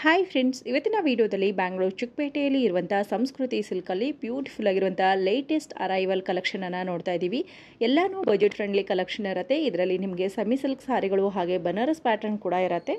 Hi friends, ಇವತ್ತಿನ ವಿಡಿಯೋದಲ್ಲಿ ಬ್ಯಾಂಗ್ಳೂರು ಚಿಕ್ಕಪೇಟೆಯಲ್ಲಿ ಇರುವಂಥ ಸಂಸ್ಕೃತಿ ಸಿಲ್ಕಲ್ಲಿ ಬ್ಯೂಟಿಫುಲ್ ಆಗಿರುವಂಥ ಲೇಟೆಸ್ಟ್ ಅರೈವಲ್ ಕಲೆಕ್ಷನನ್ನು ನೋಡ್ತಾ ಇದ್ದೀವಿ. ಎಲ್ಲನೂ ಬಜೆಟ್ ಫ್ರೆಂಡ್ಲಿ ಕಲೆಕ್ಷನ್ ಇರುತ್ತೆ. ಇದರಲ್ಲಿ ನಿಮಗೆ ಸೆಮಿ ಸಿಲ್ಕ್ ಸಾರಿಗಳು ಹಾಗೆ ಬನಾರಸ್ ಪ್ಯಾಟರ್ನ್ ಕೂಡ ಇರುತ್ತೆ.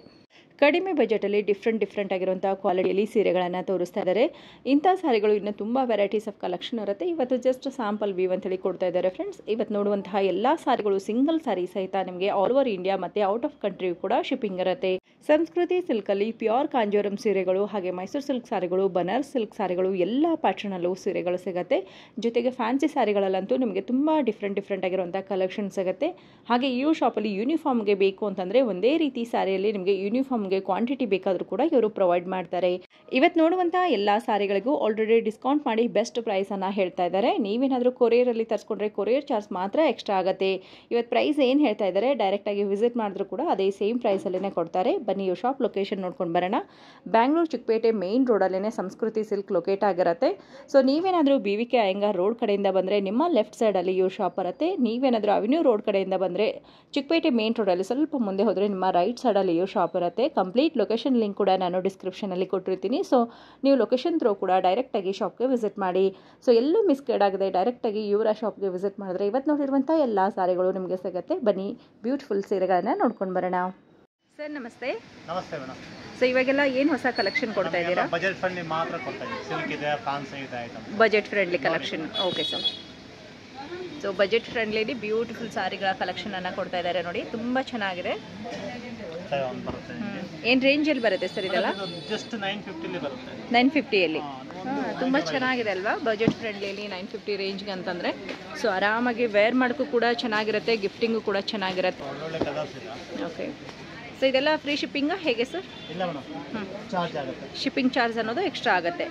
ಕಡಿಮೆ ಬಜೆಟಲ್ಲಿ ಡಿಫ್ರೆಂಟ್ ಆಗಿರುವಂಥ ಕ್ವಾಲಿಟಿಯಲ್ಲಿ ಸೀರೆಗಳನ್ನು ತೋರಿಸ್ತಾ ಇದ್ದಾರೆ. ಇಂಥ ಸಾರಿಗಳು ಇನ್ನೂ ತುಂಬ ವೆರೈಟೀಸ್ ಆಫ್ ಕಲೆಕ್ಷನ್ ಇರುತ್ತೆ. ಇವತ್ತು ಜಸ್ಟ್ ಸ್ಯಾಂಪಲ್ ವ್ಯೂ ಅಂತೇಳಿ ಕೊಡ್ತಾ ಇದ್ದಾರೆ ಫ್ರೆಂಡ್ಸ್. ಇವತ್ತು ನೋಡುವಂತಹ ಎಲ್ಲ ಸಾರಿಗಳು ಸಿಂಗಲ್ ಸಾರಿ ಸಹಿತ ನಿಮಗೆ ಆಲ್ ಓವರ್ ಇಂಡಿಯಾ ಮತ್ತು ಔಟ್ ಆಫ್ ಕಂಟ್ರಿ ಕೂಡ ಶಿಪ್ಪಿಂಗ್ ಇರುತ್ತೆ. ಸಂಸ್ಕೃತಿ ಸಿಲ್ಕಲ್ಲಿ ಪ್ಯೂರ್ ಕಾಂಜೋರಂ ಸೀರೆಗಳು ಹಾಗೆ ಮೈಸೂರು ಸಿಲ್ಕ್ ಸಾರಿಗಳು, ಬನಾರಸ್ ಸಿಲ್ಕ್ ಸಾರಿಗಳು ಎಲ್ಲ ಪ್ಯಾಟರ್ನಲ್ಲೂ ಸೀರೆಗಳು ಸಿಗುತ್ತೆ. ಜೊತೆಗೆ ಫ್ಯಾನ್ಸಿ ಸಾರಿಗಳಲ್ಲಂತೂ ನಿಮಗೆ ತುಂಬ ಡಿಫ್ರೆಂಟ್ ಆಗಿರುವಂಥ ಕಲೆಕ್ಷನ್ ಸಿಗುತ್ತೆ. ಹಾಗೆ ಈ ಶಾಪಲ್ಲಿ ಯೂನಿಫಾರ್ಮ್ಗೆ ಬೇಕು ಅಂತಂದರೆ ಒಂದೇ ರೀತಿ ಸಾರಿಯಲ್ಲಿ ನಿಮಗೆ ಯೂನಿಫಾರ್ಮ್ಗೆ ಕ್ವಾಂಟಿಟಿ ಬೇಕಾದರೂ ಕೂಡ ಇವರು ಪ್ರೊವೈಡ್ ಮಾಡ್ತಾರೆ. ಇವತ್ತು ನೋಡುವಂಥ ಎಲ್ಲ ಸಾರಿಗಳಿಗೂ ಆಲ್ರೆಡಿ ಡಿಸ್ಕೌಂಟ್ ಮಾಡಿ ಬೆಸ್ಟ್ ಪ್ರೈಸನ್ನು ಹೇಳ್ತಾ ಇದ್ದಾರೆ. ನೀವೇನಾದರೂ ಕೊರಿಯರಲ್ಲಿ ತರಿಸ್ಕೊಂಡ್ರೆ ಕೊರಿಯರ್ ಚಾರ್ಜ್ ಮಾತ್ರ ಎಕ್ಸ್ಟ್ರಾ ಆಗುತ್ತೆ. ಇವತ್ತು ಪ್ರೈಸ್ ಏನು ಹೇಳ್ತಾ ಇದ್ದಾರೆ ಡೈರೆಕ್ಟಾಗಿ ವಿಸಿಟ್ ಮಾಡಿದ್ರು ಕೂಡ ಅದೇ ಸೇಮ್ ಪ್ರೈಸಲ್ಲೇ ಕೊಡ್ತಾರೆ. ಬನ್ನಿ ಈ ಶಾಪ್ ಲೊಕೇಶನ್ ನೋಡ್ಕೊಂಡು ಬರೋಣ. ಬ್ಯಾಂಗ್ಳೂರು ಚಿಕ್ಕಪೇಟೆ ಮೇನ್ ರೋಡಲ್ಲೇ ಸಂಸ್ಕೃತಿ ಸಿಲ್ಕ್ ಲೊಕೇಟ್ ಆಗಿರುತ್ತೆ. ಸೊ ನೀವೇನಾದರೂ BVK ಅಯ್ಯಂಗಾರ್ ರೋಡ್ ಕಡೆಯಿಂದ ಬಂದರೆ ನಿಮ್ಮ ಲೆಫ್ಟ್ ಸೈಡಲ್ಲಿ ಈ ಶಾಪ್ ಬರುತ್ತೆ. ನೀವೇನಾದರೂ ಅವೆನ್ಯೂ ರೋಡ್ ಕಡೆಯಿಂದ ಬಂದರೆ ಚಿಕ್ಕಪೇಟೆ ಮೇನ್ ರೋಡಲ್ಲಿ ಸ್ವಲ್ಪ ಮುಂದೆ ಹೋದರೆ ನಿಮ್ಮ ರೈಟ್ ಸೈಡಲ್ಲಿ ಈ ಶಾಪ್ ಇರುತ್ತೆ. ಕಂಪ್ಲೀಟ್ ಲೊಕೇಶನ್ ಲಿಂಕ್ ಕೂಡ ನಾನು ಡಿಸ್ಕ್ರಿಪ್ಷನಲ್ಲಿ ಕೊಟ್ಟಿರ್ತೀನಿ. ಸೊ ನೀವು ಲೊಕೇಶನ್ ಥ್ರೂ ಕೂಡ ಡೈರೆಕ್ಟಾಗಿ ಶಾಪ್ಗೆ ವಿಸಿಟ್ ಮಾಡಿ. ಸೊ ಎಲ್ಲೂ ಮಿಸ್ಗೈಡ್ ಆಗದೆ ಡೈರೆಕ್ಟಾಗಿ ಇವರ ಶಾಪ್ಗೆ ವಿಸಿಟ್ ಮಾಡಿದ್ರೆ ಇವತ್ತು ನೋಡಿರುವಂಥ ಎಲ್ಲ ಸಾರಿಗಳು ನಿಮಗೆ ಸಿಗುತ್ತೆ. ಬನ್ನಿ ಬ್ಯೂಟಿಫುಲ್ ಸೀರೆಗಳನ್ನು ನೋಡ್ಕೊಂಡು ಬರೋಣ. ಸರ್ ನಮಸ್ತೆ. ನಮಸ್ತೆ ಮೇಡಮ್. ಸೊ ಇವಾಗೆಲ್ಲ ಏನು ಹೊಸ ಕಲೆಕ್ಷನ್ ಕೊಡ್ತಾ ಇದ್ದೀರಾ? ಬಜೆಟ್ ಫ್ರೆಂಡ್ಲಿ ಮಾತ್ರ ಕೊಡ್ತಾ ಇದ್ದೀವಿ. ಸಿಲ್ಕ್ ಇದೆ, ಫ್ಯಾನ್ಸಿ ಇದೆ item. Budget friendly collection. Okay sir. So budget friendly beautiful ಸಾರಿಗಳ ಕಲೆಕ್ಷನನ್ನು ಕೊಡ್ತಾ ಇದ್ದಾರೆ ನೋಡಿ. ತುಂಬ ಚೆನ್ನಾಗಿದೆ. ಏನು ರೇಂಜಲ್ಲಿ ಬರುತ್ತೆ ಸರ್ ಇದೆಲ್ಲ? ಜಸ್ಟ್ 950 ಬರುತ್ತೆ. 950ಯಲ್ಲಿ ತುಂಬ ಚೆನ್ನಾಗಿದೆ ಅಲ್ವಾ? ಬಜೆಟ್ ಫ್ರೆಂಡ್ಲಿಯಲ್ಲಿ 950 ರೇಂಜ್ಗೆ ಅಂತಂದರೆ ಸೊ ಆರಾಮಾಗಿ ವೇರ್ ಮಾಡೋಕ್ಕೂ ಕೂಡ ಚೆನ್ನಾಗಿರುತ್ತೆ, ಗಿಫ್ಟಿಂಗು ಕೂಡ ಚೆನ್ನಾಗಿರುತ್ತೆ. ಒಳ್ಳೊಳ್ಳೆ ಕಲರ್ಸ್ ಇದೆ. ಓಕೆ. ಸೊ ಇದೆಲ್ಲ ಫ್ರೀ ಶಿಪ್ಪಿಂಗಾ ಹೇಗೆ ಸರ್? ಇಲ್ಲ ಮೇಡಮ್, ಚಾರ್ಜ್ ಆಗುತ್ತೆ. ಶಿಪ್ಪಿಂಗ್ ಚಾರ್ಜ್ ಅನ್ನೋದು ಎಕ್ಸ್ಟ್ರಾ ಆಗುತ್ತೆ.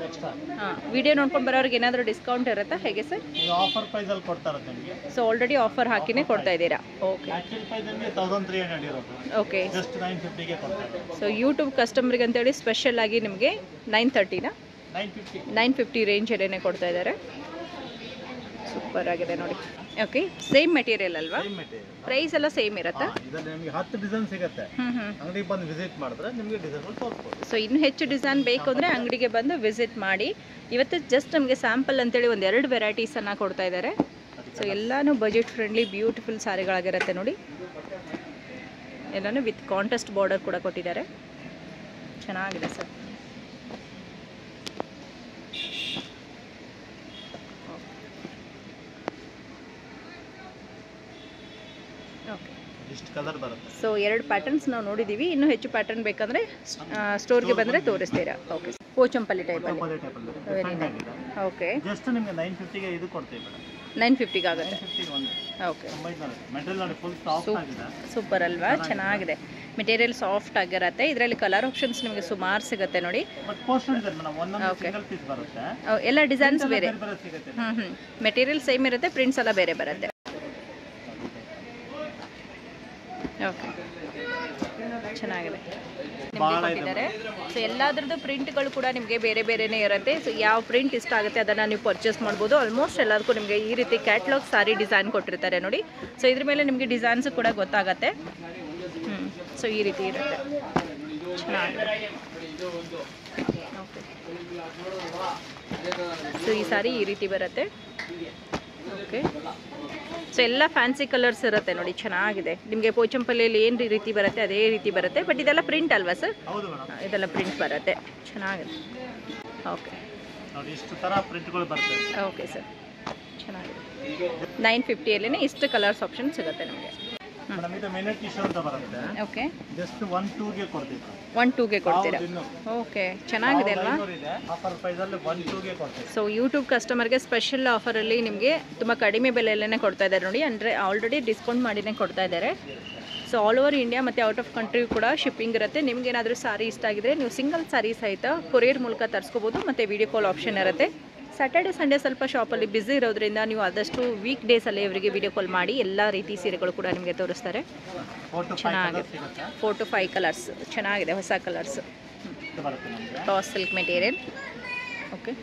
ಹಾಂ, ವಿಡಿಯೋ ನೋಡ್ಕೊಂಡು ಬರೋರಿಗೆ ಏನಾದರೂ ಡಿಸ್ಕೌಂಟ್ ಇರುತ್ತಾ ಹೇಗೆ ಸರ್? ಈಗ ಆಫರ್ ಪ್ರೈಸಲ್ಲಿ ಕೊಡ್ತಾ ಇರುತ್ತೆ ನಿಮಗೆ. ಸೊ ಆಲ್ರೆಡಿ ಆಫರ್ ಹಾಕಿನೇ ಕೊಡ್ತಾ ಇದ್ದೀರಾ? ಓಕೆ. ಆಕ್ಚುಲ್ ಪ್ರೈಸ್ ನಿಮಗೆ 1300 ಇರೋದು. ಓಕೆ. ಜಸ್ಟ್ 950ಗೆ ಕೊಡ್ತಾ ಇದ್ದೀವಿ. ಸೊ ಯೂಟ್ಯೂಬ್ ಕಸ್ಟಮರ್ಗೆ ಅಂತೇಳಿ ಸ್ಪೆಷಲ್ ಆಗಿ ನಿಮಗೆ 930ನಾ 950 ರೇಂಜಲ್ಲೇ ಕೊಡ್ತಾ ಇದ್ದಾರೆ. ಸೂಪರ್ ಆಗಿದೆ ನೋಡಿ. ಓಕೆ. ಸೇಮ್ ಮೆಟೀರಿಯಲ್ ಅಲ್ವಾ? ಪ್ರೈಸ್ ಎಲ್ಲ ಸೇಮ್ ಇರುತ್ತಾ? ಇದರಲ್ಲಿ ನಿಮಗೆ 10 ಡಿಸೈನ್ ಸಿಗುತ್ತೆ. ಅಂಗಡಿಗೆ ಬಂದು ವಿಸಿಟ್ ಮಾಡಿದ್ರೆ ನಿಮಗೆ ಡಿಸೈನ್ ತೋರಿಸ್ಬೋದು. ಸೊ ಇನ್ನೂ ಹೆಚ್ಚು ಡಿಸೈನ್ ಬೇಕು ಅಂದರೆ ಅಂಗಡಿಗೆ ಬಂದು ವಿಸಿಟ್ ಮಾಡಿ. ಇವತ್ತು ಜಸ್ಟ್ ನಮಗೆ ಸ್ಯಾಂಪಲ್ ಅಂತೇಳಿ ಒಂದು 2 ವೆರೈಟೀಸನ್ನು ಕೊಡ್ತಾ ಇದ್ದಾರೆ. ಸೊ ಎಲ್ಲನೂ ಬಜೆಟ್ ಫ್ರೆಂಡ್ಲಿ ಬ್ಯೂಟಿಫುಲ್ ಸಾರಿಗಳಾಗಿರುತ್ತೆ ನೋಡಿ. ಎಲ್ಲನೂ ವಿತ್ ಕಾಂಟ್ರಾಸ್ಟ್ ಬಾರ್ಡರ್ ಕೂಡ ಕೊಟ್ಟಿದ್ದಾರೆ. ಚೆನ್ನಾಗಿದೆ ಸರ್. ಓಕೆ. ಇಷ್ಟು ಕಲರ್ ಬರುತ್ತೆ. ಸೊ 2 ಪ್ಯಾಟರ್ನ್ಸ್ ನಾವು ನೋಡಿದ್ದೀವಿ. ಇನ್ನೂ ಹೆಚ್ಚು ಪ್ಯಾಟರ್ನ್ ಬೇಕಂದರೆ ಸ್ಟೋರ್ಗೆ ಬಂದರೆ ತೋರಿಸ್ತೀರಾ? ಓಕೆ. ಪೋಚಂಪಲ್ಲಿ ಟೈಪಲ್ಲಿ. ಓಕೆ. ಜಸ್ಟ್ ನಿಮಗೆ 950ಗೆ ಇದು ಕೊಡ್ತೀವಿ ಮೇಡಮ್. 950ಗೆ ಆಗುತ್ತೆ. ಓಕೆ. ಮೆಟೀರಿಯಲ್ ನೋಡಿ ಫುಲ್ ಸಾಫ್ಟ್ ಆಗಿದೆ. ಸೂಪರ್ ಅಲ್ವಾ? ಚೆನ್ನಾಗಿದೆ. ಮೆಟೀರಿಯಲ್ ಸಾಫ್ಟ್ ಆಗಿರುತ್ತೆ. ಇದರಲ್ಲಿ ಕಲರ್ ಆಪ್ಷನ್ಸ್ ನಿಮಗೆ ಸುಮಾರು ಸಿಗುತ್ತೆ ನೋಡಿ. ಬಟ್ ಪೋಸ್ಟ್ ಇದೆ ಮೇಡಮ್, ಒಂದೊಂದು ಸಿಂಗಲ್ ಪೀಸ್ ಬರುತ್ತೆ. ಎಲ್ಲ ಡಿಸೈನ್ಸ್ ಬೇರೆ. ಸಿಗುತ್ತೆ. ಮೆಟೀರಿಯಲ್ ಸೇಮ್ ಇರುತ್ತೆ, ಪ್ರಿಂಟ್ಸ್ ಎಲ್ಲ ಬೇರೆ ಬರುತ್ತೆ. ಓಕೆ. ಚೆನ್ನಾಗಿದೆ. ನಿಮಗೆ ಕೊಟ್ಟಿದ್ದಾರೆ. ಸೊ ಎಲ್ಲದರದ್ದು ಪ್ರಿಂಟ್ಗಳು ಕೂಡ ನಿಮಗೆ ಬೇರೆ ಬೇರೆನೇ ಇರುತ್ತೆ. ಸೊ ಯಾವ ಪ್ರಿಂಟ್ ಇಷ್ಟ ಆಗುತ್ತೆ ಅದನ್ನು ನೀವು ಪರ್ಚೇಸ್ ಮಾಡ್ಬೋದು. ಆಲ್ಮೋಸ್ಟ್ ಎಲ್ಲದಕ್ಕೂ ನಿಮಗೆ ಈ ರೀತಿ ಕ್ಯಾಟ್ಲಾಗ್ ಸಾರಿ ಡಿಸೈನ್ ಕೊಟ್ಟಿರ್ತಾರೆ ನೋಡಿ. ಸೊ ಇದ್ರ ಮೇಲೆ ನಿಮಗೆ ಡಿಸೈನ್ಸ್ ಕೂಡ ಗೊತ್ತಾಗತ್ತೆ. ಸೊ ಈ ರೀತಿ ಇರುತ್ತೆ. ಚೆನ್ನಾಗಿದೆ. ಓಕೆ. ಸೊ ಈ ಸಾರಿ ಈ ರೀತಿ ಬರುತ್ತೆ. ಓಕೆ. ಸೊ ಎಲ್ಲ ಫ್ಯಾನ್ಸಿ ಕಲರ್ಸ್ ಇರುತ್ತೆ ನೋಡಿ. ಚೆನ್ನಾಗಿದೆ. ನಿಮಗೆ ಪೋಚಂಪಲ್ಲಿಯಲ್ಲಿ ಏನು ರೀತಿ ಬರುತ್ತೆ ಅದೇ ರೀತಿ ಬರುತ್ತೆ. ಬಟ್ ಇದೆಲ್ಲ ಪ್ರಿಂಟ್ ಅಲ್ವಾ ಸರ್? ಇದೆಲ್ಲ ಪ್ರಿಂಟ್ ಬರುತ್ತೆ. ಚೆನ್ನಾಗಿದೆ. ಓಕೆ. ಇಷ್ಟು ಥರ ಪ್ರಿಂಟ್ಗಳು ಬರುತ್ತೆ. Okay sir. ಚೆನ್ನಾಗಿದೆ. 950ಯಲ್ಲೇ ಇಷ್ಟು ಕಲರ್ಸ್ ಆಪ್ಷನ್ ಸಿಗುತ್ತೆ ನಮಗೆ. ಮೇಡಮ್ ಇದು ಮಿನಿ ಟಿ ಶರ್ಟ್ ಅಂತ ಬರುತ್ತೆ. ಓಕೆ. ಜಸ್ಟ್ 1-2ಗೆ ಕೊಡ್ತೀವಿ. 1-2ಗೆ ಕೊಡ್ತೀರಾ? ಓಕೆ. ಚೆನ್ನಾಗಿದೆ ಅಲ್ವಾ? ಆಫರ್ ಪ್ರೈಸ್ ಅಲ್ಲಿ 1-2ಗೆ ಕೊಡ್ತೀವಿ. ಸೊ ಯೂಟ್ಯೂಬ್ ಕಸ್ಟಮರ್ಗೆ ಸ್ಪೆಷಲ್ ಆಫರಲ್ಲಿ ನಿಮಗೆ ತುಂಬ ಕಡಿಮೆ ಬೆಲೆಯಲ್ಲೇ ಕೊಡ್ತಾ ಇದ್ದಾರೆ ನೋಡಿ. ಅಂದರೆ ಆಲ್ರೆಡಿ ಡಿಸ್ಕೌಂಟ್ ಮಾಡಿನೇ ಕೊಡ್ತಾ ಇದ್ದಾರೆ. ಸೊ ಆಲ್ ಓವರ್ ಇಂಡಿಯಾ ಮತ್ತು ಔಟ್ ಆಫ್ ಕಂಟ್ರಿ ಕೂಡ ಶಿಪ್ಪಿಂಗ್ ಇರುತ್ತೆ. ನಿಮಗೇನಾದರೂ ಸಾರಿ ಇಷ್ಟ ಆಗಿದ್ರೆ ನೀವು ಸಿಂಗಲ್ ಸಾರಿ ಸಹಿತ ಕೊರಿಯರ್ ಮೂಲಕ ತರಿಸ್ಕೋಬೋದು. ಮತ್ತು ವಿಡಿಯೋ ಕಾಲ್ ಆಪ್ಷನ್ ಇರುತ್ತೆ. ಸ್ಯಾಟರ್ಡೆ ಸಂಡೇ ಸ್ವಲ್ಪ ಶಾಪಲ್ಲಿ ಬ್ಯುಸಿ ಇರೋದ್ರಿಂದ ನೀವು ಆದಷ್ಟು ವೀಕ್ ಡೇಸಲ್ಲಿ ಇವರಿಗೆ ವಿಡಿಯೋ ಕಾಲ್ ಮಾಡಿ ಎಲ್ಲ ರೀತಿ ಸೀರೆಗಳು ಕೂಡ ನಿಮಗೆ ತೋರಿಸ್ತಾರೆ. ಚೆನ್ನಾಗಿದೆ. 4 to 5 ಕಲರ್ಸ್ ಚೆನ್ನಾಗಿದೆ. ಹೊಸ colours. Cross silk material. Okay.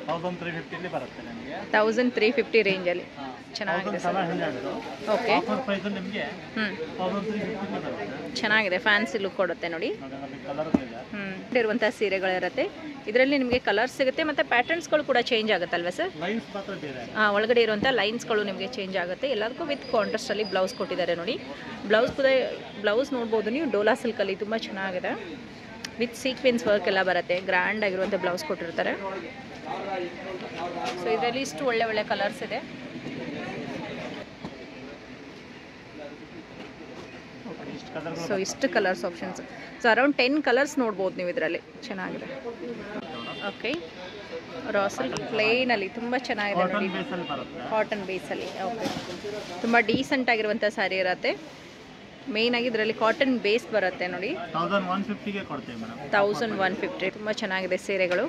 1350 ಬರುತ್ತೆ ನಿಮಗೆ. 1350 ರೇಂಜಲ್ಲಿ ಚೆನ್ನಾಗಿದೆ ಸರ್. 1700 ಓಕೆ. ಆಫರ್ ಪ್ರೈಸ್ ನಿಮಗೆ 1350 ಬರುತ್ತೆ. ಚೆನ್ನಾಗಿದೆ, ಫ್ಯಾನ್ಸಿ ಲುಕ್ ಕೊಡುತ್ತೆ ನೋಡಿ. ಕಲರ್ ಇದೆ. ಇರುವಂಥ ಸೀರೆಗಳಿರುತ್ತೆ. ಇದರಲ್ಲಿ ನಿಮಗೆ ಕಲರ್ಸ್ ಸಿಗುತ್ತೆ ಮತ್ತು ಪ್ಯಾಟರ್ನ್ಸ್ಗಳು ಕೂಡ ಚೇಂಜ್ ಆಗುತ್ತಲ್ವ ಸರ್? ಲೈನ್ಸ್ ಮಾತ್ರ ಬೇರೆ. ಒಳಗಡೆ ಇರುವಂಥ ಲೈನ್ಸ್ಗಳು ನಿಮಗೆ ಚೇಂಜ್ ಆಗುತ್ತೆ. ಎಲ್ಲದಕ್ಕೂ ವಿತ್ ಕಾಂಟ್ರಾಸ್ಟಲ್ಲಿ ಬ್ಲೌಸ್ ಕೊಟ್ಟಿದ್ದಾರೆ ನೋಡಿ. ಬ್ಲೌಸ್ ನೋಡ್ಬೋದು ನೀವು, ಡೋಲಾ ಸಿಲ್ಕಲ್ಲಿ ತುಂಬ ಚೆನ್ನಾಗಿದೆ. ವಿತ್ ಸೀಕ್ವೆನ್ಸ್ ವರ್ಕ್ ಎಲ್ಲ ಬರುತ್ತೆ. ಗ್ರ್ಯಾಂಡ್ ಆಗಿರುವಂಥ ಬ್ಲೌಸ್ ಕೊಟ್ಟಿರ್ತಾರೆ. ಸೊ ಇದರಲ್ಲಿ ಇಷ್ಟು ಒಳ್ಳೆ ಒಳ್ಳೆ ಕಲರ್ಸ್ ಇದೆ. ಸೊ ಇಷ್ಟು colours options. So around 10 colours ನೋಡ್ಬೋದು ನೀವು ಇದರಲ್ಲಿ. ಚೆನ್ನಾಗಿದೆ. ಓಕೆ. ರಾ ಸಿಲ್ಕ್ ಪ್ಲೇನಲ್ಲಿ ತುಂಬ ಚೆನ್ನಾಗಿದೆ ನೋಡಿ. ಕಾಟನ್ ಬೇಸಲ್ಲಿ. ಓಕೆ. ತುಂಬ ಡೀಸೆಂಟ್ ಆಗಿರುವಂಥ ಸ್ಯಾರಿ ಇರುತ್ತೆ. ಮೇಯ್ನ್ ಆಗಿ ಇದರಲ್ಲಿ ಕಾಟನ್ ಬೇಸ್ ಬರುತ್ತೆ ನೋಡಿ. 1150ಗೆ ಕೊಡ್ತೀವಿ ಮೇಡಮ್. 1150. ತುಂಬ ಚೆನ್ನಾಗಿದೆ ಸೀರೆಗಳು.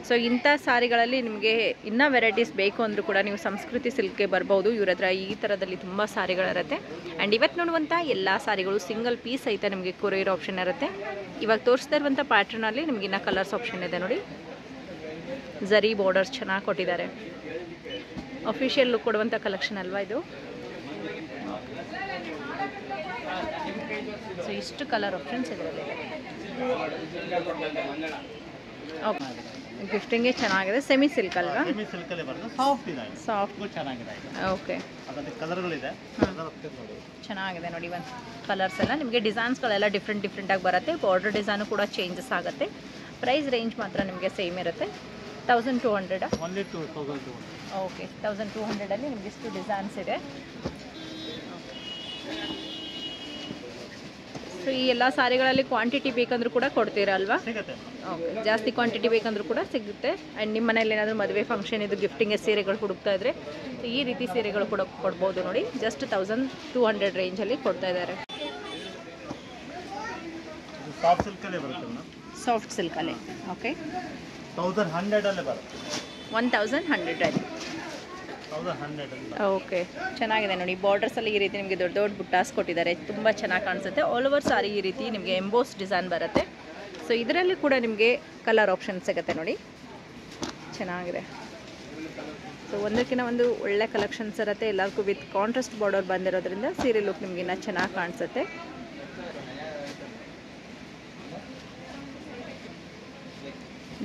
ಸೊ ಇಂಥ ಸಾರಿಗಳಲ್ಲಿ ನಿಮಗೆ ಇನ್ನೂ ವೆರೈಟೀಸ್ ಬೇಕು ಅಂದರೂ ಕೂಡ ನೀವು ಸಂಸ್ಕೃತಿ ಸಿಲ್ಕ್ಗೆ ಬರ್ಬೋದು. ಇವ್ರ ಹತ್ರ ಈ ಥರದಲ್ಲಿ ತುಂಬ ಸಾರಿಗಳಿರುತ್ತೆ. ಆ್ಯಂಡ್ ಇವತ್ತು ನೋಡುವಂಥ ಎಲ್ಲ ಸಾರಿಗಳು ಸಿಂಗಲ್ ಪೀಸ್ ಸಹಿತ ನಿಮಗೆ ಕೊರಿಯರ್ ಆಪ್ಷನ್ ಇರುತ್ತೆ. ಇವಾಗ ತೋರಿಸ್ತಾ ಇರುವಂಥ ಪ್ಯಾಟ್ರನಲ್ಲಿ ನಿಮ್ಗೆ ಇನ್ನೂ ಕಲರ್ಸ್ ಆಪ್ಷನ್ ಇದೆ ನೋಡಿ. ಝರಿ ಬಾರ್ಡರ್ಸ್ ಚೆನ್ನಾಗಿ ಕೊಟ್ಟಿದ್ದಾರೆ. ಅಫಿಷಿಯಲ್ ಲುಕ್ ಕೊಡುವಂಥ ಕಲೆಕ್ಷನ್ ಅಲ್ವಾ ಇದು? ಸೊ ಇಷ್ಟು ಕಲರ್ ಆಪ್ಷನ್ಸ್ ಇದರಲ್ಲಿ. ಓಕೆ. ಗಿಫ್ಟಿಂಗ್ಗೆ ಚೆನ್ನಾಗಿದೆ. ಸೆಮಿ ಸಿಲ್ಕ್ ಅಲ್ವಾ? ಸೆಮಿ ಸಿಲ್ಕ್ ಅಲ್ಲಿ ಬರುತ್ತೆ. ಸಾಫ್ಟ್ ಇದೆ. ಸಾಫ್ಟ್ ಚೆನ್ನಾಗಿದೆ. ಓಕೆ. ಅದರಲ್ಲಿ ಕಲರ್ಗಳಿದೆ. ಚೆನ್ನಾಗಿದೆ ನೋಡಿ. ಒಂದು ಕಲರ್ಸ್ ಎಲ್ಲ ನಿಮಗೆ ಡಿಸೈನ್ಸ್ಗಳೆಲ್ಲ ಡಿಫ್ರೆಂಟ್ ಆಗಿ ಬರುತ್ತೆ. ಬಾರ್ಡರ್ ಡಿಸೈನು ಕೂಡ ಚೇಂಜಸ್ ಆಗುತ್ತೆ. ಪ್ರೈಸ್ ರೇಂಜ್ ಮಾತ್ರ ನಿಮಗೆ ಸೇಮ್ ಇರುತ್ತೆ. 1200. ಓನ್ಲಿ 2200. ಓಕೆ. 1200ಅಲ್ಲಿ ನಿಮಗೆ ಇಷ್ಟು ಡಿಸೈನ್ಸ್ ಇದೆ. ಸೊ ಈ ಎಲ್ಲ ಸಾರಿಗಳಲ್ಲಿ ಕ್ವಾಂಟಿಟಿ ಬೇಕಂದ್ರೂ ಕೂಡ ಕೊಡ್ತೀರಾ ಅಲ್ವಾ? ಸಿಗುತ್ತೆ. ಓಕೆ. ಜಾಸ್ತಿ ಕ್ವಾಂಟಿಟಿ ಬೇಕಂದ್ರೂ ಕೂಡ ಸಿಗುತ್ತೆ. ಆ್ಯಂಡ್ ನಿಮ್ಮ ಮನೇಲಿ ಏನಾದರೂ ಮದುವೆ ಫಂಕ್ಷನ್ ಇದು ಗಿಫ್ಟಿಂಗ್ಗೆ ಸೀರೆಗಳು ಹುಡುಕ್ತಾ ಇದ್ದರೆ ಈ ರೀತಿ ಸೀರೆಗಳು ಕೂಡ ಕೊಡ್ಬೋದು ನೋಡಿ. ಜಸ್ಟ್ 1200 ರೇಂಜಲ್ಲಿ ಕೊಡ್ತಾ ಇದ್ದಾರೆ. ಸಾಫ್ಟ್ ಸಿಲ್ಕಲ್ಲೇ ಬರುತ್ತೆ ಮೇಡಮ್. ಸಾಫ್ಟ್ ಸಿಲ್ಕಲ್ಲಿ. ಓಕೆ. 1100 ಅಲ್ಲೇ ಬರುತ್ತೆ. 1100. 1100. ಓಕೆ. ಚೆನ್ನಾಗಿದೆ ನೋಡಿ. ಬಾರ್ಡರ್ಸಲ್ಲಿ ಈ ರೀತಿ ನಿಮಗೆ ದೊಡ್ಡ ದೊಡ್ಡ ಬುಟ್ಟಾಸ್ ಕೊಟ್ಟಿದ್ದಾರೆ. ತುಂಬ ಚೆನ್ನಾಗಿ ಕಾಣಿಸುತ್ತೆ. ಆಲ್ ಓವರ್ ಸಾರಿ ಈ ರೀತಿ ನಿಮಗೆ ಎಂಬೋಸ್ ಡಿಸೈನ್ ಬರುತ್ತೆ. ಸೊ ಇದರಲ್ಲಿ ಕೂಡ ನಿಮಗೆ ಕಲರ್ ಆಪ್ಷನ್ ಸಿಗುತ್ತೆ ನೋಡಿ. ಚೆನ್ನಾಗಿದೆ. ಸೊ ಒಂದಕ್ಕಿಂತ ಒಂದು ಒಳ್ಳೆ ಕಲೆಕ್ಷನ್ಸ್ ಇರುತ್ತೆ. ಎಲ್ಲದಕ್ಕೂ ವಿತ್ ಕಾಂಟ್ರಾಸ್ಟ್ ಬಾರ್ಡರ್ ಬಂದಿರೋದ್ರಿಂದ ಸೀರೆ ಲುಕ್ ನಿಮಗೆ ಇನ್ನೂ ಚೆನ್ನಾಗಿ ಕಾಣಿಸುತ್ತೆ.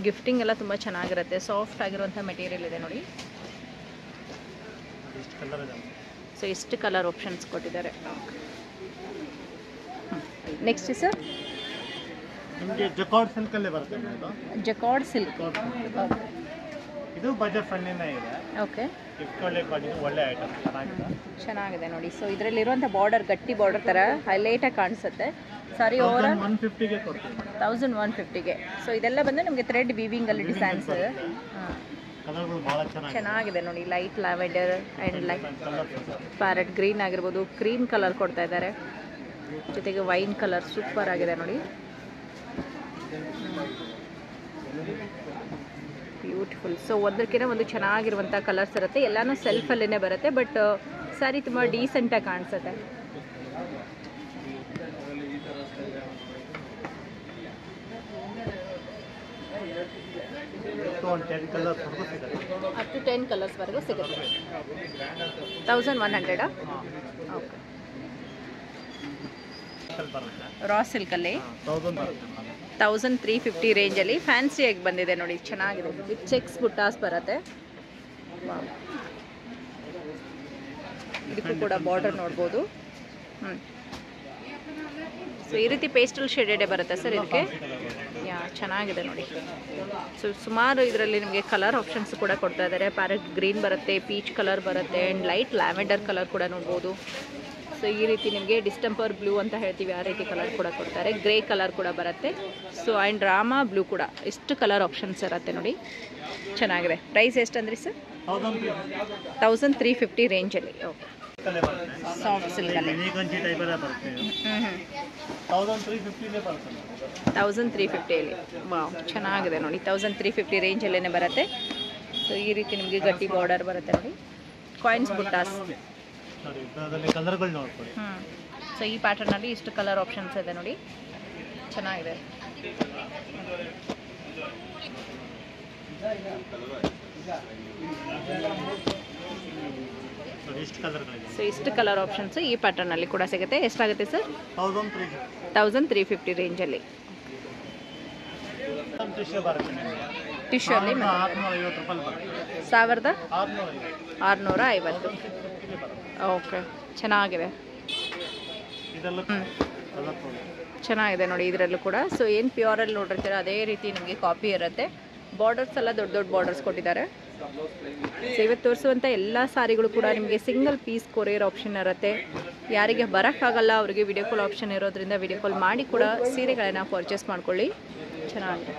ಗಿಫ್ಟಿಂಗ್ ಎಲ್ಲ ತುಂಬ ಚೆನ್ನಾಗಿರುತ್ತೆ. ಸಾಫ್ಟ್ ಆಗಿರುವಂಥ ಮೆಟೀರಿಯಲ್ ಇದೆ ನೋಡಿ. ಸೊ ಇಷ್ಟು ಕಲರ್ ಆಪ್ಷನ್ಸ್ ಕೊಟ್ಟಿದ್ದಾರೆ. ನೆಕ್ಸ್ಟ್ ಸರ್ ನಿಮಗೆ ಜಕಾರ್ಡ್ ಸಿಲ್ಕ್ ಅಲ್ಲೇ ಬರುತ್ತೆ ಮೇಡಮ್. Jacquard silk. ಇದು ಬಜೆಟ್ ಫ್ರೆಂಡ್ಲಿನೇ ಇದೆ. ಓಕೆ. ಒಳ್ಳೆ ಐಟಮ್. ಚೆನ್ನಾಗಿದೆ ನೋಡಿ. ಸೊ ಇದರಲ್ಲಿರುವಂಥ ಬಾರ್ಡರ್ ಗಟ್ಟಿ ಬಾರ್ಡರ್ ಥರ ಹೈಲೈಟಾಗಿ ಕಾಣಿಸುತ್ತೆ. ಸಾರಿ ಓವರ್ 1150ಗೆ ಕೊಡ್ತೀವಿ. 1150ಗೆ. ಸೊ ಇದೆಲ್ಲ ಬಂದು ನಮಗೆ ಥ್ರೆಡ್ ವೀವಿಂಗಲ್ಲಿ ಡಿಸೈನ್ಸ್. ಕಲರ್ಗಳು ಭಾಳ ಚೆನ್ನಾಗಿದೆ ನೋಡಿ. Light lavender and light parrot green ಆಗಿರ್ಬೋದು. ಕ್ರೀಮ್ ಕಲರ್ ಕೊಡ್ತಾ ಇದ್ದಾರೆ. ಜೊತೆಗೆ ವೈನ್ ಕಲರ್ ಸೂಪರ್ ಆಗಿದೆ ನೋಡಿ. ಬ್ಯೂಟಿಫುಲ್. ಸೊ ಒಂದಕ್ಕಿಂತ ಒಂದು ಚೆನ್ನಾಗಿರುವಂಥ ಕಲರ್ಸ್ ಇರುತ್ತೆ. ಎಲ್ಲನೂ ಸೆಲ್ಫಲ್ಲೇ ಬರುತ್ತೆ. ಬಟ್ ಸ್ಯಾರಿ ತುಂಬ ಡೀಸೆಂಟಾಗಿ ಕಾಣಿಸುತ್ತೆ. ಅಪ್ ಟು 10 ಕಲರ್ಸ್ವರೆಗೂ ಸಿಗುತ್ತೆ. 1100. ಓಕೆ. ರಾ ಸಿಲ್ಕಲ್ಲಿ 1350 ರೇಂಜಲ್ಲಿ ಫ್ಯಾನ್ಸಿಯಾಗಿ ಬಂದಿದೆ ನೋಡಿ. ಚೆನ್ನಾಗಿದೆ. ವಿತ್ ಚೆಕ್ಸ್ ಬುಟ್ಟಾಸ್ ಬರುತ್ತೆ. ಇದಕ್ಕೂ ಕೂಡ ಬಾರ್ಡರ್ ನೋಡ್ಬೋದು. ಸೊ ಈ ರೀತಿ ಪೇಸ್ಟಲ್ ಶೇಡೆಡೇ ಬರುತ್ತೆ ಸರ್ ಇದಕ್ಕೆ. ಚೆನ್ನಾಗಿದೆ ನೋಡಿ. ಸೊ ಸುಮಾರು ಇದರಲ್ಲಿ ನಿಮಗೆ ಕಲರ್ ಆಪ್ಷನ್ಸ್ ಕೂಡ ಕೊಡ್ತಾ ಇದ್ದಾರೆ. ಪ್ಯಾರೆಟ್ ಗ್ರೀನ್ ಬರುತ್ತೆ, ಪೀಚ್ ಕಲರ್ ಬರುತ್ತೆ ಆ್ಯಂಡ್ ಲೈಟ್ ಲ್ಯಾವೆಂಡರ್ ಕಲರ್ ಕೂಡ ನೋಡ್ಬೋದು. ಸೊ ಈ ರೀತಿ ನಿಮಗೆ ಡಿಸ್ಟೆಂಪರ್ ಬ್ಲೂ ಅಂತ ಹೇಳ್ತೀವಿ, ಆ ರೀತಿ ಕಲರ್ ಕೂಡ ಕೊಡ್ತಾರೆ. ಗ್ರೇ ಕಲರ್ ಕೂಡ ಬರುತ್ತೆ. ಸೊ ಆ್ಯಂಡ್ ರಾಮಾ ಬ್ಲೂ ಕೂಡ. ಇಷ್ಟು ಕಲರ್ ಆಪ್ಷನ್ಸ್ ಇರುತ್ತೆ ನೋಡಿ. ಚೆನ್ನಾಗಿದೆ. Price ಎಷ್ಟಂದ್ರಿ sir? 1350 ರೇಂಜಲ್ಲಿ. ಓಕೆ. ಸಾಫ್ಟ್ ಸಿಲ್ಕಲ್ಲಿ 1350ಅಲ್ಲಿ. ವಾವ್, ಚೆನ್ನಾಗಿದೆ ನೋಡಿ. 1350 ರೇಂಜಲ್ಲೇ ಬರುತ್ತೆ. ಸೊ ಈ ರೀತಿ ನಿಮಗೆ ಗಟ್ಟಿ ಬಾರ್ಡರ್ ಬರುತ್ತೆ ನೋಡಿ. ಕಾಯಿನ್ಸ್ ಬುಟ್ಟಾಸ್. ಸೊ ಈ ಪ್ಯಾಟರ್ನಲ್ಲಿ ಇಷ್ಟು ಕಲರ್ ಆಪ್ಷನ್ಸ್ ಇದೆ ನೋಡಿ. ಚೆನ್ನಾಗಿದೆ. ಇಷ್ಟು ಕಲರ್ಗಳಿದೆ. ಸೊ ಇಷ್ಟು ಕಲರ್ ಆಪ್ಷನ್ಸ್ ಈ ಪ್ಯಾಟರ್ನಲ್ಲಿ ಕೂಡ ಸಿಗುತ್ತೆ. ಎಷ್ಟಾಗುತ್ತೆ ಸರ್? 1350 ರೇಂಜಲ್ಲಿ. ಟಿಶ್ಯೂ ಬರುತ್ತೆ ನಿಮಗೆ. ಟಿಶ್ಯೂ ಅಲ್ಲಿ 650 ರೂಪಾಯಿ ಬರುತ್ತೆ. 1650. ಓಕೆ, ಚೆನ್ನಾಗಿದೆ. ಇದೆಲ್ಲ ಚೆನ್ನಾಗಿದೆ ನೋಡಿ ಇದರಲ್ಲೂ ಕೂಡ. ಸೊ ಏನು ಪ್ಯೂರಲ್ಲಿ ನೋಡಿರ್ತೀರ ಅದೇ ರೀತಿ ನಿಮಗೆ ಕಾಪಿ ಇರುತ್ತೆ. ಬಾರ್ಡರ್ಸ್ ಎಲ್ಲ ದೊಡ್ಡ ದೊಡ್ಡ ಬಾರ್ಡರ್ಸ್ ಕೊಟ್ಟಿದ್ದಾರೆ. ಸೊ ಇವತ್ತು ತೋರಿಸುವಂಥ ಎಲ್ಲ ಸಾರಿಗಳು ಕೂಡ ನಿಮಗೆ ಸಿಂಗಲ್ ಪೀಸ್ ಕೊರಿಯರ್ ಆಪ್ಷನ್ ಇರುತ್ತೆ. ಯಾರಿಗೆ ಬರೋಕ್ಕಾಗಲ್ಲ ಅವರಿಗೆ ವಿಡಿಯೋ ಕಾಲ್ ಆಪ್ಷನ್ ಇರೋದ್ರಿಂದ ವಿಡಿಯೋ ಕಾಲ್ ಮಾಡಿ ಕೂಡ ಸೀರೆಗಳನ್ನು ಪರ್ಚೇಸ್ ಮಾಡ್ಕೊಳ್ಳಿ. ಚೆನ್ನಾಗಿದೆ.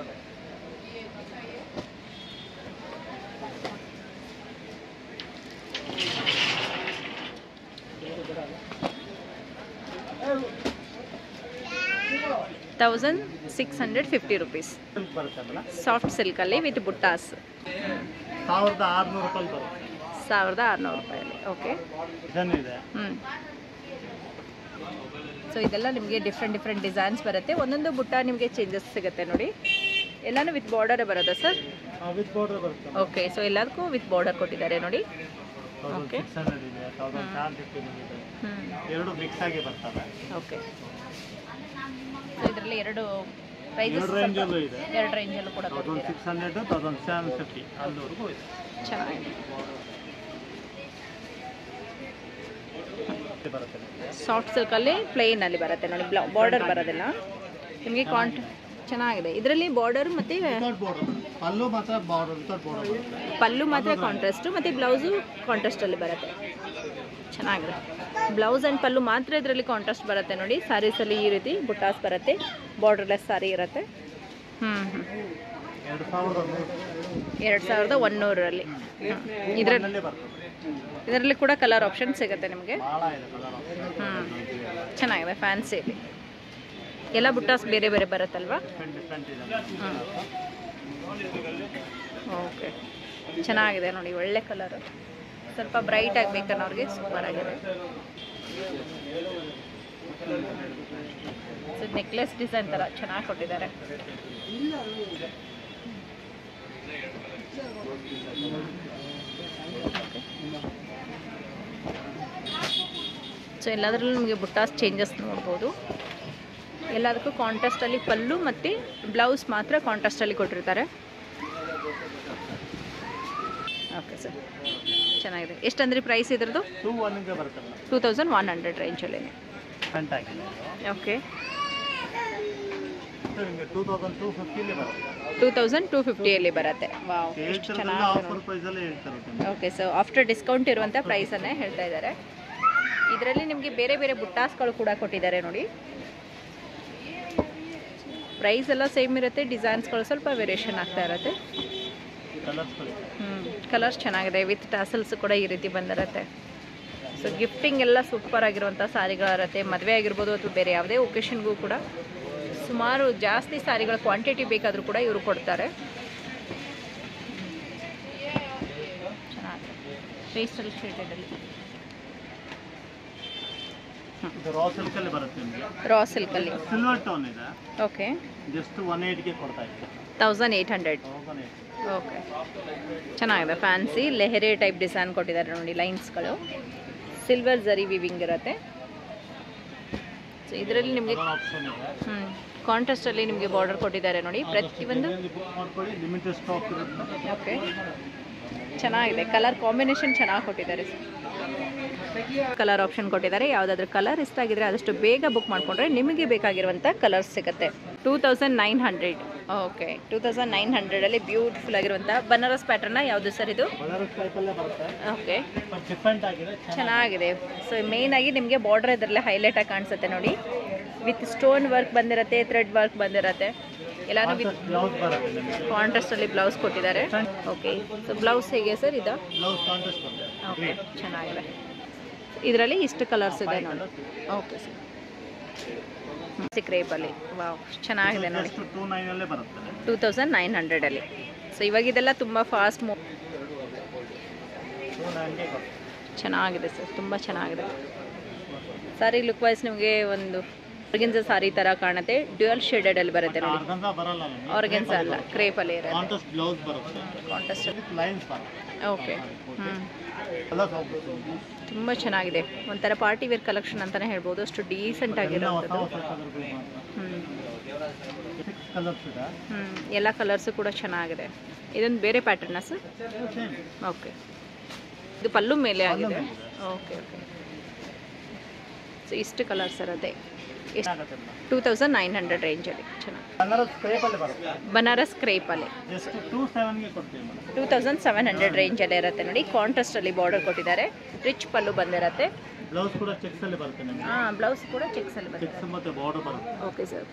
₹1650 ಬರುತ್ತಲ್ಲ, ಸಾಫ್ಟ್ ಸಿಲ್ಕಲ್ಲಿ ವಿತ್ ಬುಟ್ಟಾಸ್. 1600 ರೂಪಾಯಿ ಬರುತ್ತೆ. 1600 ರೂಪಾಯಲ್ಲಿ. ಓಕೆ, ಇದೆ. ಸೊ ಇದೆಲ್ಲ ನಿಮಗೆ ಡಿಫ್ರೆಂಟ್ ಡಿಸೈನ್ಸ್ ಬರುತ್ತೆ. ಒಂದೊಂದು ಬುಟ್ಟ ನಿಮಗೆ ಚೇಂಜಸ್ ಸಿಗುತ್ತೆ ನೋಡಿ. ಎಲ್ಲಾನು with border Baroda sir? With border ಬರುತ್ತೆ. ಓಕೆ, ಸೊ ಎಲ್ಲದಕ್ಕೂ ವಿತ್ ಬಾರ್ಡರ್ ಕೊಟ್ಟಿದ್ದಾರೆ ನೋಡಿ. ಓಕೆ, 1600 ಇದೆ, 1750 ಇದೆ. ಎರಡು ಮಿಕ್ಸ್ ಆಗಿ ಬರ್ತವೆ. ಓಕೆ, ಸೊ ಇದರಲ್ಲಿ ಎರಡು ಪ್ರೈಸಸ್ ರೇಂಜಲ್ಲೂ ಇದೆ. ಎರಡು ರೇಂಜಲ್ಲೂ ಕೂಡ ಕೊಟ್ಟಿದ್ದಾರೆ. 1600 1750 ಅಲ್ಲಿವರೆಗೂ ಇದೆ. ಚೆನ್ನಾಗಿದೆ. ಬರುತ್ತೆ. ಸಾಫ್ಟ್ ಸಿಲ್ಕಲ್ಲಿ ಪ್ಲೇನಲ್ಲಿ ಬರುತ್ತೆ ನೋಡಿ, ಬಾರ್ಡರ್ ಬರೋದಿಲ್ಲ ನಿಮಗೆ. ಚೆನ್ನಾಗಿದೆ. ಇದರಲ್ಲಿ ಬಾರ್ಡರ್ ಮತ್ತು ಪಲ್ಲು ಮಾತ್ರ ಬಾರ್ಡರ್, ವಿತೌಟ್ ಬಾರ್ಡರ್ ಬರುತ್ತೆ. ಪಲ್ಲು ಮಾತ್ರ ಕಾಂಟ್ರಾಸ್ಟು ಮತ್ತು ಬ್ಲೌಸು ಕಾಂಟ್ರಾಸ್ಟಲ್ಲಿ ಬರುತ್ತೆ. ಚೆನ್ನಾಗಿದೆ. ಬ್ಲೌಸ್ ಆ್ಯಂಡ್ ಪಲ್ಲು ಮಾತ್ರ ಇದರಲ್ಲಿ ಕಾಂಟ್ರಾಸ್ಟ್ ಬರುತ್ತೆ ನೋಡಿ. ಸ್ಯಾರೀಸಲ್ಲಿ ಈ ರೀತಿ ಬುಟ್ಟಾಸ್ ಬರುತ್ತೆ, ಬಾರ್ಡರ್ಲೆಸ್ ಸ್ಯಾರಿ ಇರುತ್ತೆ. 2100ರಲ್ಲಿ. ಇದರಲ್ಲಿ ಕೂಡ ಕಲರ್ ಆಪ್ಷನ್ ಸಿಗುತ್ತೆ ನಿಮಗೆ. ಚೆನ್ನಾಗಿದೆ. ಫ್ಯಾನ್ಸಿಯಲ್ಲಿ ಎಲ್ಲ ಬುಟ್ಟಾಸ್ ಬೇರೆ ಬೇರೆ ಬರುತ್ತಲ್ವಾ? ಓಕೆ, ಚೆನ್ನಾಗಿದೆ ನೋಡಿ. ಒಳ್ಳೆ ಕಲರು, ಸ್ವಲ್ಪ ಬ್ರೈಟ್ ಆಗಬೇಕನ್ನೋರಿಗೆ ಸೂಪರ್ ಆಗಿದೆ. ಸೊ ನೆಕ್ಲೆಸ್ ಡಿಸೈನ್ ಥರ ಚೆನ್ನಾಗಿ ಕೊಟ್ಟಿದ್ದಾರೆ. ಸೊ ಎಲ್ಲದರಲ್ಲೂ ನಿಮಗೆ ಬುಟ್ಟಾಸ್ ಚೇಂಜಸ್ ನೋಡ್ಬೋದು. ಎಲ್ಲದಕ್ಕೂ ಕಾಂಟ್ರಾಸ್ಟಲ್ಲಿ ಪಲ್ಲು ಮತ್ತು ಬ್ಲೌಸ್ ಮಾತ್ರ ಕಾಂಟ್ರಾಸ್ಟಲ್ಲಿ ಕೊಟ್ಟಿರ್ತಾರೆ. ಓಕೆ ಸರ್, ಚೆನ್ನಾಗಿದೆ. ಎಷ್ಟಂದ್ರೆ ಪ್ರೈಸ್ ಇದ್ರದ್ದು? 2100 ರೇಂಜಲ್ಲಿ. ಓಕೆ, 2250ಯಲ್ಲಿ ಬರುತ್ತೆ. ವಾವ್, ಎಷ್ಟು ಚೆನ್ನಾಗಿದೆ. ಓಕೆ, ಸೊ ಆಫ್ಟರ್ ಡಿಸ್ಕೌಂಟ್ ಇರುವಂಥ ಪ್ರೈಸನ್ನೇ ಹೇಳ್ತಾ ಇದ್ದಾರೆ. ಇದರಲ್ಲಿ ನಿಮಗೆ ಬೇರೆ ಬೇರೆ ಬುಟ್ಟಾಸ್ಗಳು ಕೂಡ ಕೊಟ್ಟಿದ್ದಾರೆ ನೋಡಿ. ಪ್ರೈಸ್ ಎಲ್ಲ ಸೇಮ್ ಇರುತ್ತೆ, ಡಿಸೈನ್ಸ್ಗಳು ಸ್ವಲ್ಪ ವೇರಿಯೇಷನ್ ಆಗ್ತಾ ಇರುತ್ತೆ. ಕಲರ್ಸ್ ಚೆನ್ನಾಗಿದೆ. ವಿತ್ ಟಾಸಲ್ಸ್ ಕೂಡ ಈ ರೀತಿ ಬಂದಿರುತ್ತೆ. ಸೊ ಗಿಫ್ಟಿಂಗ್ ಎಲ್ಲ ಸೂಪರ್ ಆಗಿರುವಂಥ ಸಾರಿಗಳಿರುತ್ತೆ. ಮದುವೆ ಆಗಿರ್ಬೋದು ಅಥವಾ ಬೇರೆ ಯಾವುದೇ ಒಕೇಶನ್ಗೂ ಕೂಡ ಸುಮಾರು ಜಾಸ್ತಿ ಸಾರಿಗಳ ಕ್ವಾಂಟಿಟಿ ಬೇಕಾದರೂ ಕೂಡ ಇವರು ಕೊಡ್ತಾರೆ. ಚೆನ್ನಾಗಿದೆ. ಪೇಸ್ಟಲ್ ಶೇಡಲ್ಲಿ ರಾ ಸಿಲ್ಕಲ್ಲಿ ಬರುತ್ತೆ ನಿಮಗೆ. ರಾ ಸಿಲ್ಕಲ್ಲಿ ಸಿಲ್ವರ್ ಟೋನ್ ಇದೆ. ಓಕೆ, ಜಸ್ಟ್ 18ಗೆ ಕೊಡ್ತಾ ಇದ್ದೀವಿ. 1800. ಓಕೆ, ಚೆನ್ನಾಗಿದೆ. ಫ್ಯಾನ್ಸಿ ಲೆಹರೆ ಟೈಪ್ ಡಿಸೈನ್ ಕೊಟ್ಟಿದ್ದಾರೆ ನೋಡಿ. ಲೈನ್ಸ್ಗಳು ಸಿಲ್ವರ್ ಜರಿ ವಿವಿಂಗ್ ಇರುತ್ತೆ. ಸೊ ಇದರಲ್ಲಿ ನಿಮಗೆ ಕಾಂಟ್ರಾಸ್ಟಲ್ಲಿ ನಿಮಗೆ ಬಾರ್ಡರ್ ಕೊಟ್ಟಿದ್ದಾರೆ ನೋಡಿ. ಪ್ರತಿಯೊಂದು ಓಕೆ, ಚೆನ್ನಾಗಿದೆ. ಕಲರ್ ಕಾಂಬಿನೇಷನ್ ಚೆನ್ನಾಗಿ ಕೊಟ್ಟಿದ್ದಾರೆ. ಕಲರ್ ಆಪ್ಷನ್ ಕೊಟ್ಟಿದ್ದಾರೆ. ಯಾವುದಾದ್ರೂ ಕಲರ್ ಇಷ್ಟ ಆಗಿದ್ರೆ ಆದಷ್ಟು ಬೇಗ ಬುಕ್ ಮಾಡಿಕೊಂಡ್ರೆ ನಿಮಗೆ ಬೇಕಾಗಿರುವಂಥ ಕಲರ್ಸ್ ಸಿಗುತ್ತೆ. 2900. ಓಕೆ, 2900ಅಲ್ಲಿ ಬ್ಯೂಟಿಫುಲ್ ಆಗಿರುವಂಥ ಬನಾರಸ್ ಪ್ಯಾಟರ್ನ. ಯಾವುದು ಸರ್ ಇದು? ಓಕೆ, ಚೆನ್ನಾಗಿದೆ. ಸೊ ಮೇನ್ ಆಗಿ ನಿಮಗೆ ಬಾರ್ಡರ್ ಇದರಲ್ಲೇ ಹೈಲೈಟ್ ಆಗಿ ಕಾಣಿಸುತ್ತೆ ನೋಡಿ. ವಿತ್ ಸ್ಟೋನ್ ವರ್ಕ್ ಬಂದಿರುತ್ತೆ, ಥ್ರೆಡ್ ವರ್ಕ್ ಬಂದಿರುತ್ತೆ. ಎಲ್ಲಾನು ವಿತ್ ಕಾಂಟ್ರಾಸ್ಟಲ್ಲಿ ಬ್ಲೌಸ್ ಕೊಟ್ಟಿದ್ದಾರೆ. ಓಕೆ, ಸೊ ಬ್ಲೌಸ್ ಹೇಗೆ ಸರ್ ಇದು? ಓಕೆ, ಚೆನ್ನಾಗಿದೆ. ಇದರಲ್ಲಿ ಇಷ್ಟು ಕಲರ್ಸ್ ಇದೆ ನೋಡಿ. Okay sir, ಕ್ರೇಪಲ್ಲಿ. ವಾವ್, ಚೆನ್ನಾಗಿದೆ ನೋಡಿ. 2900ಅಲ್ಲಿ. ಸೊ ಇವಾಗ ಇದೆಲ್ಲ ತುಂಬ ಫಾಸ್ಟ್ ಚೆನ್ನಾಗಿದೆ ಸರ್, ತುಂಬ ಚೆನ್ನಾಗಿದೆ. ಸಾರಿ ಲುಕ್ ವೈಸ್ ನಿಮಗೆ ಒಂದು ಆರ್ಗೆನ್ಸಾ ಸಾರಿ ತರ ಕಾಣುತ್ತೆ, ಡ್ಯುಯಲ್ ಶೇಡೆಡ್ ಅಲ್ಲಿ ಬರುತ್ತೆ ನೋಡಿ. ಆರ್ಗನ್ಸಾ ಬರಲ್ಲ, ಆರ್ಗೆನ್ಸಾ ಅಲ್ಲ, ಕ್ರೇಪ್ ಅಲ್ಲಿ ಇರುತ್ತೆ. ಕಾಂಟ್ರಾಸ್ಟ್ ಬ್ಲೌಸ್ ಬರುತ್ತೆ, ಕಾಂಟ್ರಾಸ್ಟ್. ಲೈನ್ಸ್ ಬರುತ್ತೆ. ಓಕೆ. ಎಲ್ಲ ತುಂಬ ಚೆನ್ನಾಗಿದೆ, ಒಂಥರ ಪಾರ್ಟಿ ವೇರ್ ಕಲೆಕ್ಷನ್ ಅಂತಾನೆ ಹೇಳ್ಬೋದು, ಅಷ್ಟು ಡೀಸೆಂಟ್ ಆಗಿರೋದು. ಎಲ್ಲ ಕಲರ್ಸು ಕೂಡ ಚೆನ್ನಾಗಿದೆ. ಇದೊಂದು ಬೇರೆ ಪ್ಯಾಟರ್ನಾ ಸರ್? ಓಕೆ, ಇದು ಪಲ್ಲು ಮೇಲೆ ಆಗಿದೆ. Okay okay. ಸೊ ಇಷ್ಟು ಕಲರ್ಸ್ ಇರುತ್ತೆ. ಎಷ್ಟು? 2900 ರೇಂಜಲ್ಲಿ ಚೆನ್ನಾಗಿ. ಬನಾರಸ್ ಕ್ರೇಪಲ್ಲಿ 2700 ರೇಂಜಲ್ಲಿ ಇರುತ್ತೆ ನೋಡಿ. ಕಾಂಟ್ರಾಸ್ಟಲ್ಲಿ ಬಾರ್ಡರ್ ಕೊಟ್ಟಿದ್ದಾರೆ, ರಿಚ್ ಪಲ್ಲು ಬಂದಿರುತ್ತೆ. ಬ್ಲೌಸ್ ಕೂಡ ಚೆಕ್ಸ್ ಅಲ್ಲಿ ಬರುತ್ತೆ ನಿಮಗೆ. ಬ್ಲೌಸ್ ಕೂಡ ಚೆಕ್ಸ್ ಅಲ್ಲಿ ಬರುತ್ತೆ. ಚೆಕ್ಸ್ ಮತ್ತೆ ಬಾರ್ಡರ್ ಬರುತ್ತೆ. ಓಕೆ ಸರ್,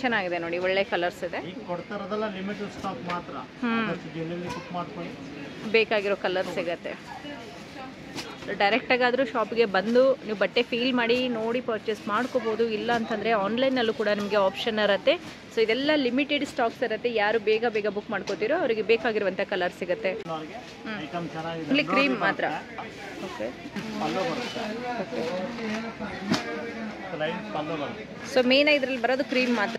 ಚೆನ್ನಾಗಿದೆ ನೋಡಿ, ಒಳ್ಳೆ ಕಲರ್ಸ್ ಇದೆ. ಈಗ ಕೊಡ್ತಾ ಇರೋದೆಲ್ಲ ಲಿಮಿಟೆಡ್ ಸ್ಟಾಕ್ ಮಾತ್ರ, ಅದಕ್ಕೆ ಜಲ್ದಿ ಬುಕ್ ಮಾಡ್ಕೊಳ್ಳಿ, ಬೇಕಾಗಿರೋ ಕಲರ್ ಸಿಗುತ್ತೆ. ಡೈರೆಕ್ಟಾಗಾದರೂ ಶಾಪ್ಗೆ ಬಂದು ನೀವು ಬಟ್ಟೆ ಫೀಲ್ ಮಾಡಿ ನೋಡಿ ಪರ್ಚೇಸ್ ಮಾಡ್ಕೋಬೋದು. ಇಲ್ಲ ಅಂತಂದರೆ ಆನ್ಲೈನಲ್ಲೂ ಕೂಡ ನಿಮಗೆ ಆಪ್ಷನ್ ಇರುತ್ತೆ. ಸೊ ಇದೆಲ್ಲ ಲಿಮಿಟೆಡ್ ಸ್ಟಾಕ್ಸ್ ಇರುತ್ತೆ, ಯಾರು ಬೇಗ ಬೇಗ ಬುಕ್ ಮಾಡ್ಕೋತೀರೋ ಅವರಿಗೆ ಬೇಕಾಗಿರುವಂಥ ಕಲರ್ ಸಿಗುತ್ತೆ. ಇಲ್ಲಿ ಕ್ರೀಮ್ ಮಾತ್ರ. ಓಕೆ. ಸೊ ಮೇನ್ ಇದರಲ್ಲಿ ಬರೋದು ಕ್ರೀಮ್ ಮಾತ್ರ.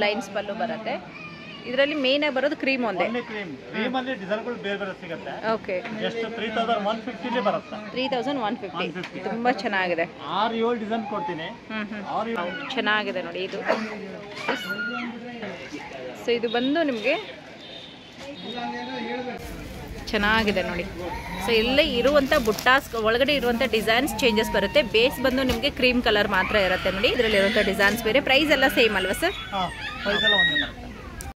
ಲೈನ್ಸ್ ಪಲ್ಲು ಬರುತ್ತೆ. ಇದರಲ್ಲಿ ಮೇನ್ ಆಗಿ ಬರೋದು ಕ್ರೀಮ್ ಒಂದೇ. ಕ್ರೀಮ್ ಅಲ್ಲಿ ಡಿಸೈನ್ಗಳು ಬೇರೆ ಬೇರೆ ಸಿಗುತ್ತೆ. ಓಕೆ. ಎಷ್ಟು 3150 ಬರುತ್ತೆ. 3150 ತುಂಬಾ ಚೆನ್ನಾಗಿದೆ. 6-7 ಡಿಸೈನ್ ಕೊಡ್ತೀನಿ. ಚೆನ್ನಾಗಿದೆ ನೋಡಿ ಇದು. ಸೊ ಇದು ಬಂದು ನಿಮಗೆ ಚೆನ್ನಾಗಿದೆ ನೋಡಿ. ಸೊ ಇಲ್ಲೇ ಇರುವಂಥ ಬುಟ್ಟಾಸ್ ಒಳಗಡೆ ಇರುವಂಥ ಡಿಸೈನ್ಸ್ ಚೇಂಜಸ್ ಬರುತ್ತೆ. ಬೇಸ್ ಬಂದು ನಿಮಗೆ ಕ್ರೀಮ್ ಕಲರ್ ಮಾತ್ರ ಇರುತ್ತೆ ನೋಡಿ. ಇದರಲ್ಲಿ ಇರುವಂಥ ಡಿಸೈನ್ಸ್ ಬೇರೆ. ಪ್ರೈಸ್ ಎಲ್ಲ ಸೇಮ್ ಅಲ್ವಾ ಸರ್?